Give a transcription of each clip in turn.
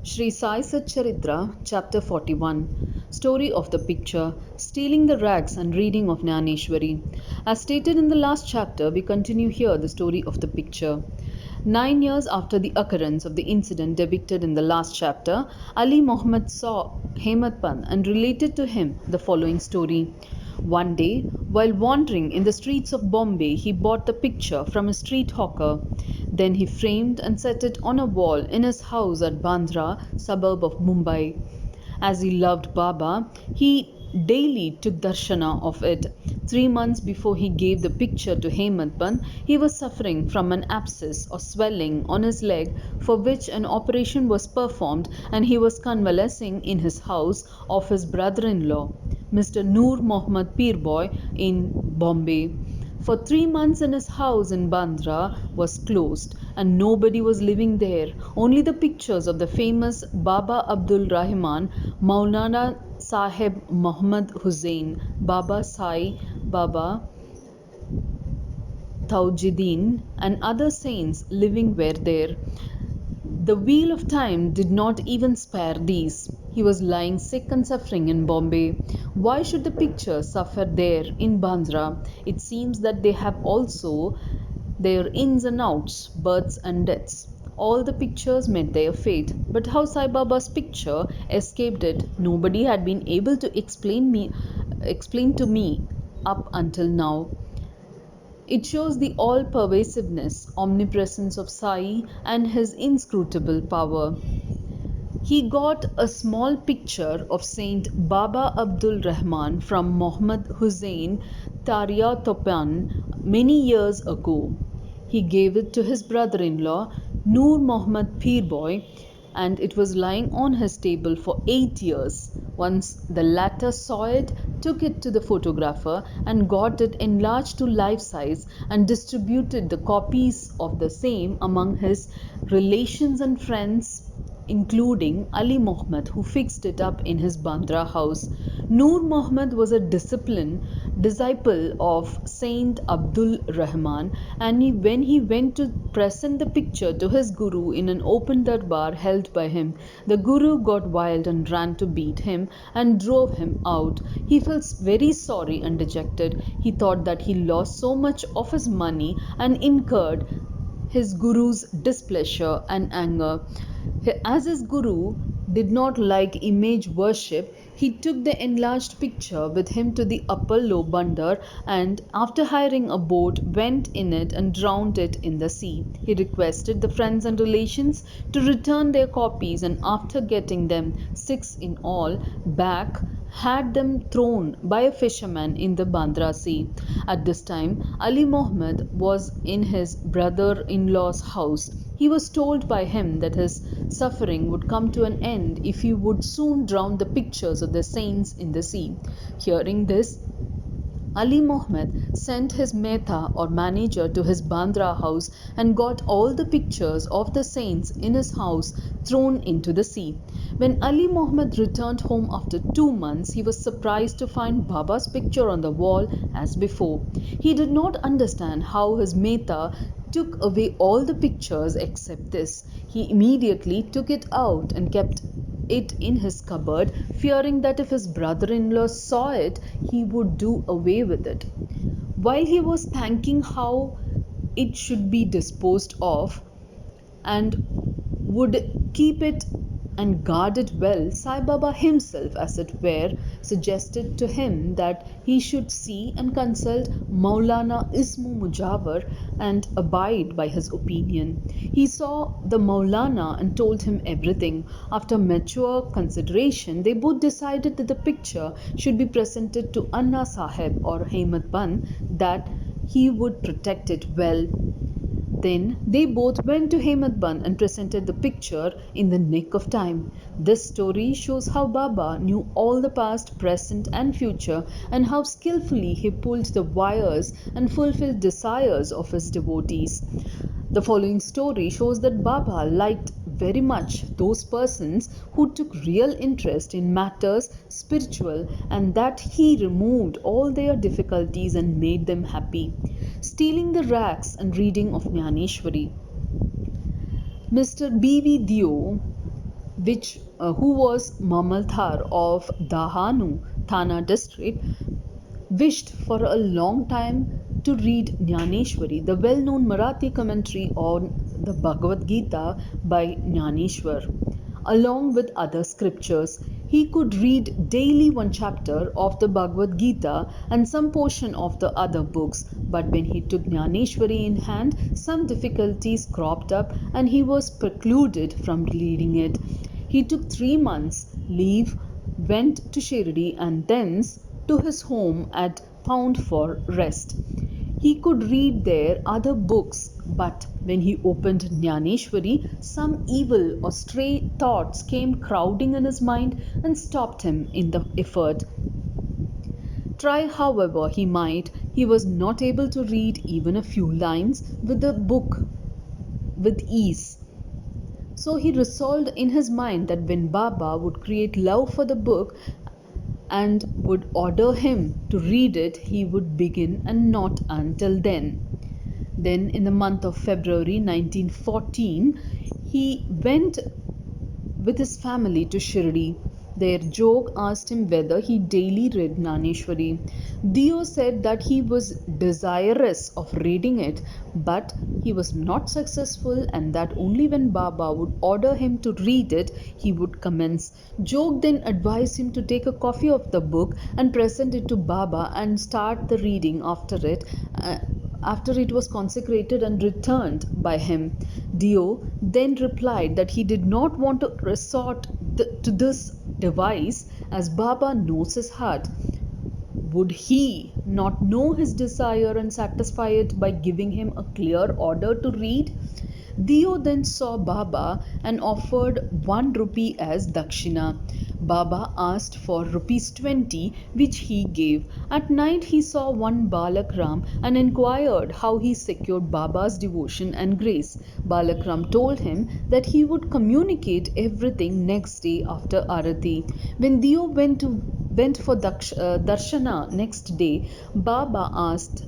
Shirdi Sai Charithra, Chapter 41. Story of the Picture, Stealing the Rags and Reading of Jnaneshwari. As stated in the last chapter, we continue here the story of the picture. 9 years after the occurrence of the incident depicted in the last chapter, Ali Muhammad saw Hemant Pant and related to him the following story. One day, while wandering in the streets of Bombay, he bought the picture from a street hawker. Then he framed and set it on a wall in his house at Bandra, suburb of Mumbai. As he loved Baba, he daily took darshana of it. 3 months before he gave the picture to Hemant Pant, he was suffering from an abscess or swelling on his leg, for which an operation was performed, and he was convalescing in his house of his brother-in-law, Mr. Noor Mohammad Peerboy, in Bombay. For 3 months his house in Bandra was closed and nobody was living there. Only the pictures of the famous Baba Abdul Rahman, Maulana Sahib Muhammad Hussain, Baba Sai Baba, Taujiddin, and other saints living were there. The wheel of time did not even spare these. He was lying sick and suffering in Bombay. Why should the pictures suffer there in Bandra? It seems that they have also their ins and outs, births and deaths. All the pictures met their fate, but how Sai Baba's picture escaped it, nobody had been able to explain to me up until now. It shows the all pervasiveness, omnipresence of Sai and his inscrutable power. He got a small picture of Saint Baba Abdul Rahman from Muhammad Hussain Taria Topan many years ago. He gave it to his brother in law, Noor Mohammad Peerboy, and it was lying on his table for 8 years. Once the latter saw it, took it to the photographer and got it enlarged to life size and distributed the copies of the same among his relations and friends, including Ali Muhammad, who fixed it up in his Bandra house. Noor Muhammad was a disciple of Saint Abdul Rahman, and when he went to present the picture to his guru in an open darbar held by him, the guru got wild and ran to beat him and drove him out. He felt very sorry and dejected. He thought that he lost so much of his money and incurred his guru's displeasure and anger. As his guru did not like image worship, he took the enlarged picture with him to the upper low Bandar and, after hiring a boat, went in it and drowned it in the sea. He requested the friends and relations to return their copies, and after getting them, 6 in all, back, had them thrown by a fisherman in the Bandra Sea. At this time, Ali Muhammad was in his brother-in-law's house. He was told by him that his suffering would come to an end if he would soon drown the pictures of the saints in the sea. Hearing this, Ali Muhammad sent his Mehta or manager to his Bandra house and got all the pictures of the saints in his house thrown into the sea. When Ali Muhammad returned home after 2 months, he was surprised to find Baba's picture on the wall as before. He did not understand how his Mehta took away all the pictures except this. He immediately took it out and kept it in his cupboard, fearing that if his brother-in-law saw it, he would do away with it. While he was thinking how it should be disposed of and would keep it and guard it well, Sai Baba himself, as it were, suggested to him that he should see and consult Maulana Ismu Mujawar and abide by his opinion. He saw the Maulana and told him everything. After mature consideration, they both decided that the picture should be presented to Anna Sahib or Hemant Pant, that he would protect it well. Then they both went to Hemant Pant and presented the picture in the nick of time. This story shows how Baba knew all the past, present, and future, and how skillfully he pulled the wires and fulfilled desires of his devotees. The following story shows that Baba liked very much those persons who took real interest in matters spiritual, and that he removed all their difficulties and made them happy. Stealing the rags and reading of Jnaneshwari. Mr. B.V. Dio who was Mamalthar of Dahanu, Thana district, wished for a long time to read Jnaneshwari, the well known Marathi commentary on the Bhagavad Gita by Jnaneshwar, along with other scriptures. He could read daily one chapter of the Bhagavad Gita and some portion of the other books, but when he took Jnaneshwari in hand, some difficulties cropped up and he was precluded from reading it. He took 3 months' leave, went to Shirdi, and thence to his home at Pound for rest. He could read there other books, but when he opened Jnaneshwari, some evil or stray thoughts came crowding in his mind and stopped him in the effort. Try however he might, he was not able to read even a few lines with the book with ease. So he resolved in his mind that when Baba would create love for the book and would order him to read it, he would begin, and not until then. Then, in the month of February 1914, he went with his family to Shirdi. There, Jog asked him whether he daily read Jnaneshwari. Dio said that he was desirous of reading it, but he was not successful, and that only when Baba would order him to read it, he would commence. Jog then advised him to take a copy of the book and present it to Baba and start the reading after it was consecrated and returned by him. Dio then replied that he did not want to resort to this device, as Baba knows his heart. Would he not know his desire and satisfy it by giving him a clear order to read? Dio then saw Baba and offered 1 rupee as dakshina. Baba asked for rupees 20, which he gave. At night he saw one Balakram and inquired how he secured Baba's devotion and grace. Balakram told him that he would communicate everything next day after Arati. When Dio went for Darshana next day, Baba asked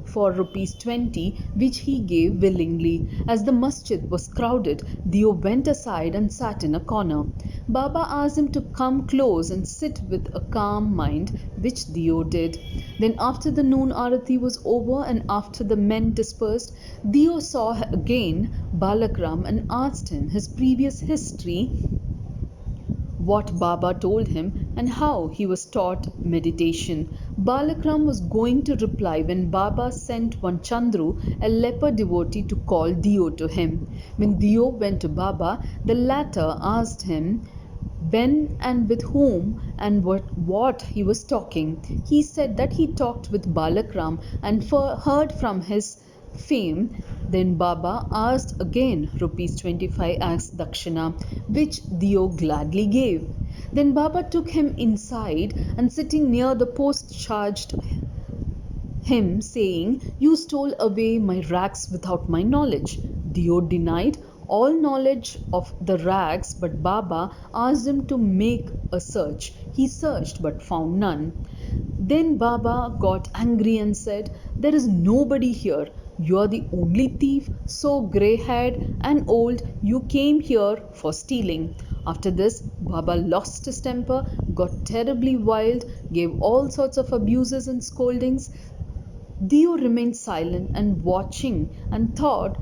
for rupees 20, which he gave willingly. As the masjid was crowded, Dio went aside and sat in a corner. Baba asked him to come close and sit with a calm mind, which Dio did. Then, after the noon arati was over and after the men dispersed, Dio saw again Balakram and asked him his previous history, what Baba told him, and how he was taught meditation. Balakram was going to reply when Baba sent one Chandru, a leper devotee, to call Dio to him. When Dio went to Baba, the latter asked him when and with whom and what he was talking. He said that he talked with Balakram and heard from his fame. Then Baba asked again rupees 25 as dakshina, which Dio gladly gave. Then Baba took him inside and sitting near the post charged him, saying, "You stole away my rags without my knowledge." Dio denied all knowledge of the rags, but Baba asked him to make a search. He searched but found none. Then Baba got angry and said, "There is nobody here. You are the only thief, so grey haired and old, you came here for stealing." After this, Baba lost his temper, got terribly wild, gave all sorts of abuses and scoldings. Dio remained silent and watching and thought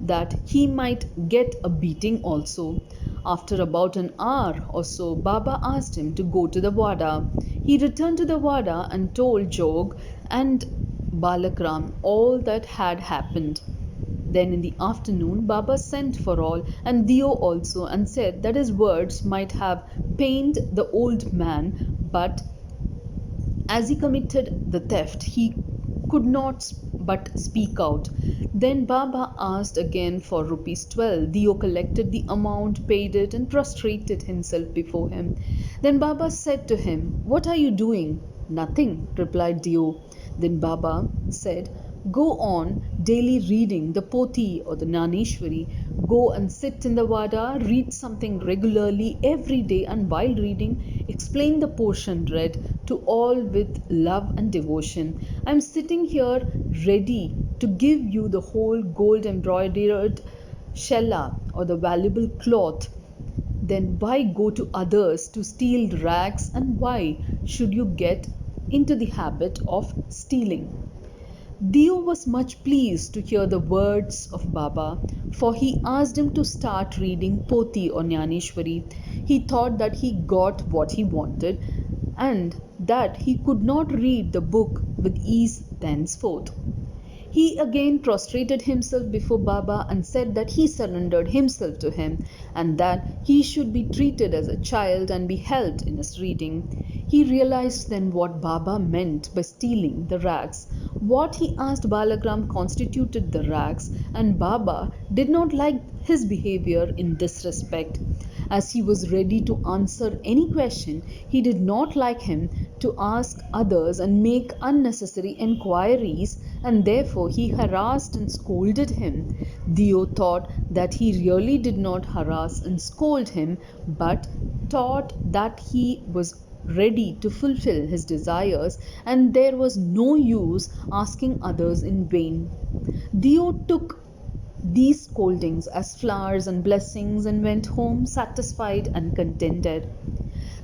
that he might get a beating also. After about an hour or so, Baba asked him to go to the Wada. He returned to the Wada and told Jog and Balakram all that had happened. Then in the afternoon, Baba sent for all and Dio also and said that his words might have pained the old man, but as he committed the theft, he could not but speak out. Then Baba asked again for rupees 12. Dio collected the amount, paid it, and prostrated himself before him. Then Baba said to him, "What are you doing?" "Nothing," replied Dio. Then Baba said, "Go on daily reading the Poti or the Jnaneshwari. Go and sit in the Vada, read something regularly every day, and while reading, explain the portion read to all with love and devotion. I am sitting here ready to give you the whole gold embroidered shella or the valuable cloth then why go to others to steal rags, and why should you get into the habit of stealing? Dio was much pleased to hear the words of Baba, for he asked him to start reading Poti or Jnaneshwari. He thought that he got what he wanted and that he could not read the book with ease thenceforth. He again prostrated himself before Baba and said that he surrendered himself to him and that he should be treated as a child and be helped in his reading. He realized then what Baba meant by stealing the rags. What he asked Balagram constituted the rags, and Baba did not like his behavior in this respect. As he was ready to answer any question, he did not like him to ask others and make unnecessary enquiries, and therefore he harassed and scolded him. Dio thought that he really did not harass and scold him, but thought that he was ready to fulfill his desires and there was no use asking others in vain. Dio took these scoldings as flowers and blessings and went home satisfied and contented.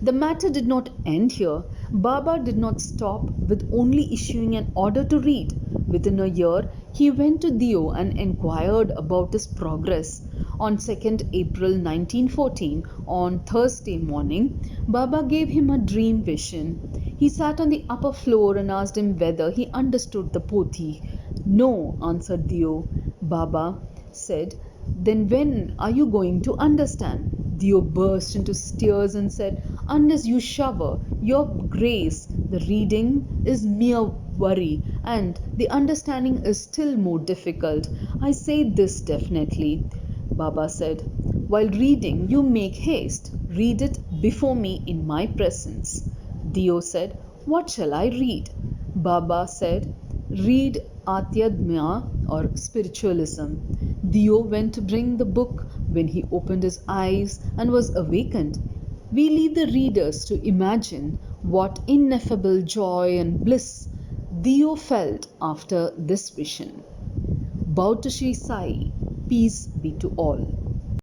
The matter did not end here. Baba did not stop with only issuing an order to read. Within a year, he went to Dio and inquired about his progress. On 2nd April 1914, on Thursday morning, Baba gave him a dream vision. He sat on the upper floor and asked him whether he understood the Pothi. No, answered Dio. Baba said, then when are you going to understand? Dio burst into tears and said, unless you shower, your grace, the reading is mere worry and the understanding is still more difficult. I say this definitely. Baba said, while reading, you make haste. Read it before me in my presence. Dio said, what shall I read? Baba said, read Atyadmya or spiritualism. Dio went to bring the book when he opened his eyes and was awakened. We leave the readers to imagine what ineffable joy and bliss Dio felt after this vision. Bow to Shri Sai, peace be to all.